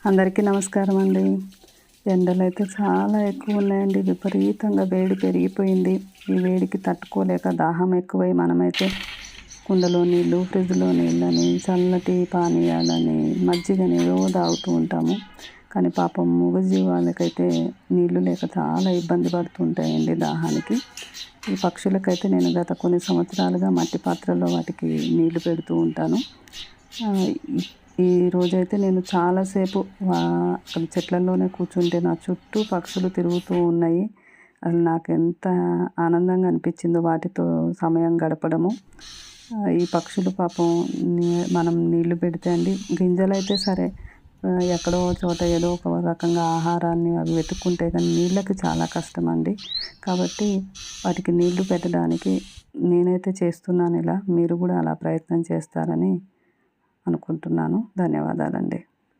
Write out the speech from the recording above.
అందరికీ నమస్కారం అండి. ఎండలైతే చాలా ఎక్కువ ఉన్నాయండి. విపరీతంగా వేడి పెరిగిపోయింది. ఈ వేడికి తట్టుకోలేక దాహం ఎక్కువై మనమైతే కుండలో నీళ్ళు, ఫ్రిడ్జ్‌లో నీళ్ళని, చల్లటి పానీయాలని, మజ్జిగని ఏవో తాగుతూ ఉంటాము. కానీ పాపం మూగజీవాలకైతే నీళ్ళు లేక చాలా ఇబ్బంది పడుతూ ఉంటాయండి దాహానికి. ఈ పక్షులకైతే నేను గత కొన్ని సంవత్సరాలుగా మట్టి పాత్రలో వాటికి నీళ్ళు పెడుతూ ఉంటాను. ఈ రోజైతే నేను చాలాసేపు అక్కడ చెట్లల్లోనే కూర్చుంటే నా చుట్టూ పక్షులు తిరుగుతూ ఉన్నాయి. అది నాకెంత ఆనందంగా అనిపించిందో వాటితో సమయం గడపడము. ఈ పక్షులు పాపం మనం నీళ్లు పెడితే అండి, గింజలైతే సరే ఎక్కడో చోట ఏదో ఒక రకంగా ఆహారాన్ని అవి వెతుక్కుంటాయి, కానీ నీళ్ళకి చాలా కష్టం అండి. కాబట్టి వాటికి నీళ్లు పెట్టడానికి నేనైతే చేస్తున్నాను ఇలా. మీరు కూడా అలా ప్రయత్నం చేస్తారని అనుకుంటున్నాను. ధన్యవాదాలండి.